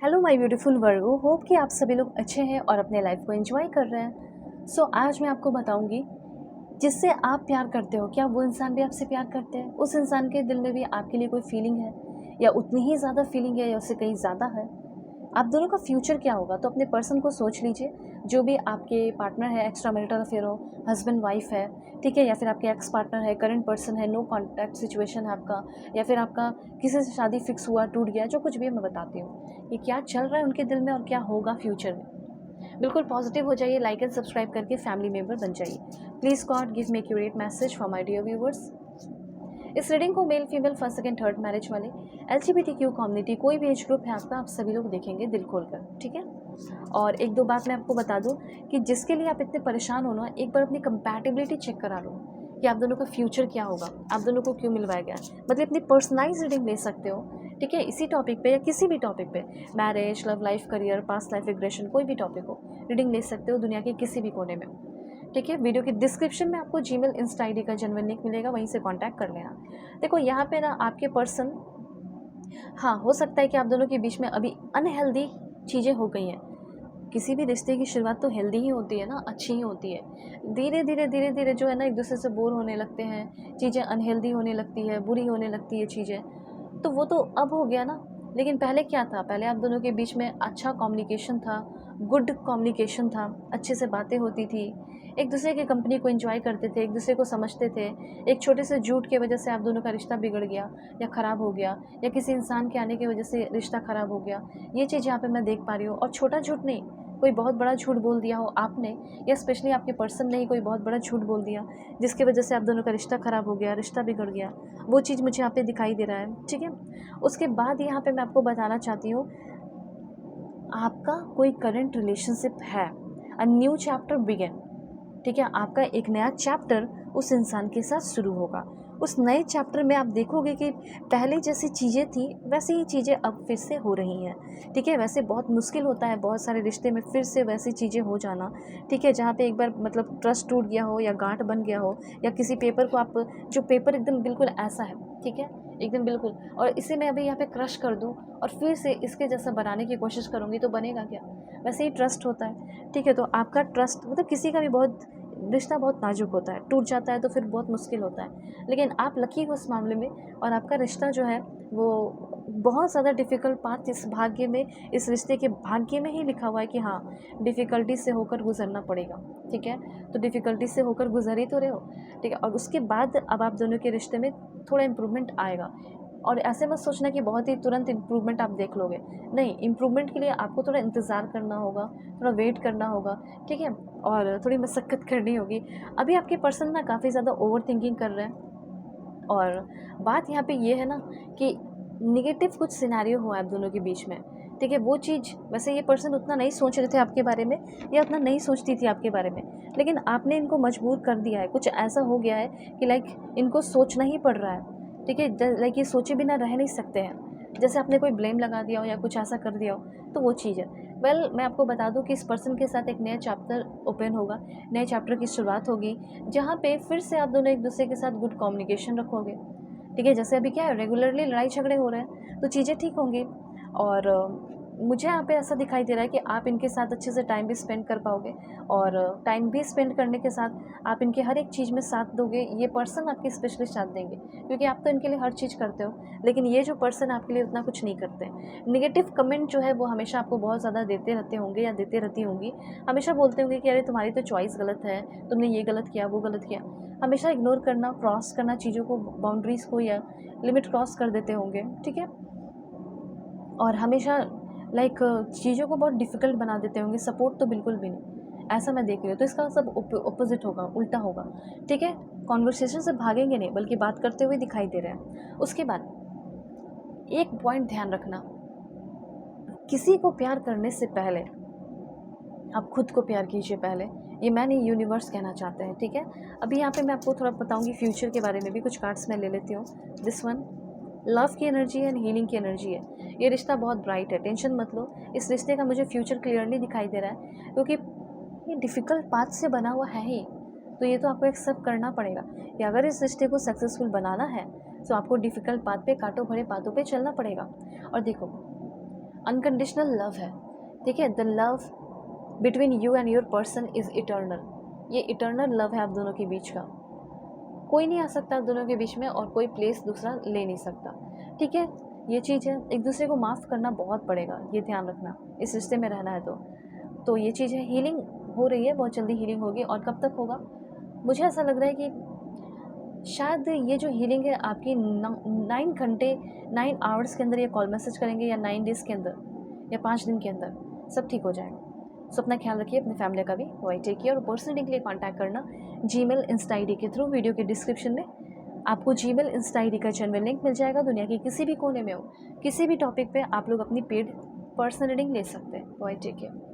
Hello my beautiful Virgo, hope कि आप सभी लोग अच्छे हैं और अपने लाइफ को एंजॉय कर रहे हैं। आज मैं आपको बताऊंगी, जिससे आप प्यार करते हो, क्या वो इंसान भी आपसे प्यार करते हैं? उस इंसान के दिल में भी आपके लिए कोई फीलिंग है, या उतनी ही ज़्यादा फीलिंग है, या उससे कहीं ज़्यादा है? आप दोनों का फ्यूचर क्या होगा? तो अपने पर्सन को सोच लीजिए, जो भी आपके पार्टनर है, एक्स्ट्रा मैरिटल अफेयर हो, हस्बैंड वाइफ है, ठीक है, या फिर आपके एक्स पार्टनर है, करंट पर्सन है, नो कॉन्टैक्ट सिचुएशन है आपका, या फिर आपका किसी से शादी फिक्स हुआ, टूट गया, जो कुछ भी है मैं बताती हूँ। ये क्या चल रहा है उनके दिल में और क्या होगा फ्यूचर में। बिल्कुल पॉजिटिव हो जाइए, लाइक एंड सब्सक्राइब करके फैमिली मेम्बर बन जाइए। Please god give me accurate message for my dear viewers. इस रीडिंग को male female first second third marriage वाले, LGBTQ कम्युनिटी, कोई भी एज ग्रुप है आपका, आप सभी लोग देखेंगे दिल खोलकर, ठीक है। और एक दो बात मैं आपको बता दूं कि जिसके लिए आप इतने परेशान हो ना, एक बार अपनी कंपैटिबिलिटी चेक करा लो कि आप दोनों का फ्यूचर क्या होगा, आप दोनों को क्यों मिलवाया गया। मतलब अपनी पर्सनलाइज रीडिंग ले सकते हो, ठीक है, इसी टॉपिक पे या किसी भी टॉपिक पे, marriage, love life, career, past life regression, कोई भी टॉपिक हो, रीडिंग ले सकते हो दुनिया के किसी भी कोने में, ठीक है। वीडियो के डिस्क्रिप्शन में आपको जीमेल, इंस्टा आईडी का जेन्युइन लिंक मिलेगा, वहीं से कांटेक्ट कर लेना। देखो यहाँ पे ना आपके पर्सन, हाँ, हो सकता है कि आप दोनों के बीच में अभी अनहेल्दी चीज़ें हो गई हैं। किसी भी रिश्ते की शुरुआत तो हेल्दी ही होती है ना, अच्छी ही होती है। धीरे धीरे जो है ना, एक दूसरे से बोर होने लगते हैं, चीज़ें अनहेल्दी होने लगती है, बुरी होने लगती है चीज़ें, तो वो तो अब हो गया ना। लेकिन पहले क्या था? पहले आप दोनों के बीच में अच्छा कम्युनिकेशन था, गुड कम्युनिकेशन था, अच्छे से बातें होती थी, एक दूसरे की कंपनी को एंजॉय करते थे, एक दूसरे को समझते थे। एक छोटे से झूठ की वजह से आप दोनों का रिश्ता बिगड़ गया या ख़राब हो गया, या किसी इंसान के आने की वजह से रिश्ता ख़राब हो गया। ये चीज़ यहाँ पे मैं देख पा रही हूँ। और छोटा झूठ नहीं, कोई बहुत बड़ा झूठ बोल दिया हो आपने, या स्पेशली आपके पर्सन ने ही कोई बहुत बड़ा झूठ बोल दिया, जिसकी वजह से आप दोनों का रिश्ता ख़राब हो गया, रिश्ता बिगड़ गया, वो चीज़ मुझे यहाँ पे दिखाई दे रहा है, ठीक है। उसके बाद यहाँ पे मैं आपको बताना चाहती हूँ, आपका कोई करंट रिलेशनशिप है, अ न्यू चैप्टर बिगिन, ठीक है। आपका एक नया चैप्टर उस इंसान के साथ शुरू होगा। उस नए चैप्टर में आप देखोगे कि पहले जैसी चीज़ें थी वैसी ही चीज़ें अब फिर से हो रही हैं, ठीक है। वैसे बहुत मुश्किल होता है बहुत सारे रिश्ते में फिर से वैसी चीज़ें हो जाना, ठीक है, जहाँ पे एक बार मतलब ट्रस्ट टूट गया हो या गांठ बन गया हो, या किसी पेपर को आप, जो पेपर एकदम बिल्कुल ऐसा है, ठीक है, एकदम बिल्कुल, और इसे मैं अभी यहाँ पे क्रश कर दूँ और फिर से इसके जैसा बनाने की कोशिश करूँगी तो बनेगा क्या? वैसे ही ट्रस्ट होता है, ठीक है। तो आपका ट्रस्ट, मतलब किसी का भी बहुत रिश्ता बहुत नाजुक होता है, टूट जाता है तो फिर बहुत मुश्किल होता है, लेकिन आप लकी हो इस मामले में। और आपका रिश्ता जो है वो बहुत ज़्यादा डिफ़िकल्ट पाथ, इस भाग्य में, इस रिश्ते के भाग्य में ही लिखा हुआ है कि हाँ, डिफ़िकल्टी से होकर गुजरना पड़ेगा, ठीक है। तो डिफ़िकल्टी से होकर गुजर ही तो रहे हो, ठीक है। और उसके बाद अब आप दोनों के रिश्ते में थोड़ा इम्प्रूवमेंट आएगा। और ऐसे मत सोचना कि बहुत ही तुरंत इम्प्रूवमेंट आप देख लोगे, नहीं, इम्प्रूवमेंट के लिए आपको थोड़ा इंतज़ार करना होगा, थोड़ा वेट करना होगा, ठीक है, और थोड़ी मशक्क़त करनी होगी। अभी आपके पर्सन ना काफ़ी ज़्यादा ओवर थिंकिंग कर रहे हैं। और बात यहाँ पे ये है ना कि नेगेटिव कुछ सिनेरियो हुआ है आप दोनों के बीच में, ठीक है। वो चीज़, वैसे ये पर्सन उतना नहीं सोच रहे थे आपके बारे में, या उतना नहीं सोचती थी आपके बारे में, लेकिन आपने इनको मजबूर कर दिया है। कुछ ऐसा हो गया है कि लाइक इनको सोचना ही पड़ रहा है, ठीक है। लाइक ये सोचे बिना रह नहीं सकते हैं, जैसे आपने कोई ब्लेम लगा दिया हो या कुछ ऐसा कर दिया हो, तो वो चीज़ है। वेल, मैं आपको बता दूं कि इस पर्सन के साथ एक नया चैप्टर ओपन होगा, नए चैप्टर की शुरुआत होगी, जहाँ पे फिर से आप दोनों एक दूसरे के साथ गुड कम्युनिकेशन रखोगे, ठीक है। जैसे अभी क्या है, रेगुलरली लड़ाई झगड़े हो रहे हैं, तो चीज़ें ठीक होंगी। और मुझे यहाँ पे ऐसा दिखाई दे रहा है कि आप इनके साथ अच्छे से टाइम भी स्पेंड कर पाओगे, और टाइम भी स्पेंड करने के साथ आप इनके हर एक चीज़ में साथ दोगे। ये पर्सन आपके स्पेशली साथ देंगे, क्योंकि आप तो इनके लिए हर चीज़ करते हो, लेकिन ये जो पर्सन आपके लिए उतना कुछ नहीं करते। नेगेटिव कमेंट जो है वो हमेशा आपको बहुत ज़्यादा देते रहते होंगे या देते रहती होंगी। हमेशा बोलते होंगे कि अरे तुम्हारी तो चॉइस गलत है, तुमने ये गलत किया, वो गलत किया। हमेशा इग्नोर करना, क्रॉस करना चीज़ों को, बाउंड्रीज़ को, या लिमिट क्रॉस कर देते होंगे, ठीक है। और हमेशा लाइक चीज़ों को बहुत डिफ़िकल्ट बना देते होंगे, सपोर्ट तो बिल्कुल भी नहीं, ऐसा मैं देख रही हूँ। तो इसका सब ऑपोजिट होगा, उल्टा होगा, ठीक है। कॉन्वर्सेशन से भागेंगे नहीं, बल्कि बात करते हुए दिखाई दे रहे हैं। उसके बाद एक पॉइंट ध्यान रखना, किसी को प्यार करने से पहले आप खुद को प्यार कीजिए पहले। ये मैं नहीं, यूनिवर्स कहना चाहते हैं, ठीक है। अभी यहाँ पे मैं आपको थोड़ा बताऊंगी फ्यूचर के बारे में भी, कुछ कार्ड्स मैं ले लेती हूँ। दिस वन, लव की एनर्जी है एंड हीलिंग की एनर्जी है। ये रिश्ता बहुत ब्राइट है, टेंशन मत लो। इस रिश्ते का मुझे फ्यूचर क्लियरली दिखाई दे रहा है, क्योंकि ये डिफ़िकल्ट पाथ से बना हुआ है ही, तो ये तो आपको एक्सेप्ट करना पड़ेगा कि अगर इस रिश्ते को सक्सेसफुल बनाना है तो आपको डिफ़िकल्ट पाथ पे, कांटों भरे पाथों पे चलना पड़ेगा। और देखो, अनकंडीशनल लव है, ठीक है। The love between you and your person is eternal. ये इटर्नल लव है आप दोनों के बीच का। कोई नहीं आ सकता आप दोनों के बीच में और कोई प्लेस दूसरा ले नहीं सकता, ठीक है। ये चीज़ है, एक दूसरे को माफ़ करना बहुत पड़ेगा, ये ध्यान रखना, इस रिश्ते में रहना है तो ये चीज़ है। हीलिंग हो रही है, बहुत जल्दी हीलिंग होगी। और कब तक होगा? मुझे ऐसा लग रहा है कि शायद ये जो हीलिंग है आपकी 9 घंटे 9 आवर्स के अंदर ये कॉल मैसेज करेंगे, या 9 डेज़ के अंदर, या 5 दिन के अंदर सब ठीक हो जाएगा। सो अपना ख्याल रखिए, अपनी फैमिली का भी। Bye take care. और पर्सनली के लिए कॉन्टैक्ट करना जीमेल इंस्टा आईडी के थ्रू। वीडियो के डिस्क्रिप्शन में आपको जीमेल इंस्टा आईडी का जेन्युइन लिंक मिल जाएगा। दुनिया के किसी भी कोने में हो, किसी भी टॉपिक पे आप लोग अपनी पेड पर्सनल रीडिंग ले सकते हैं। Bye take care.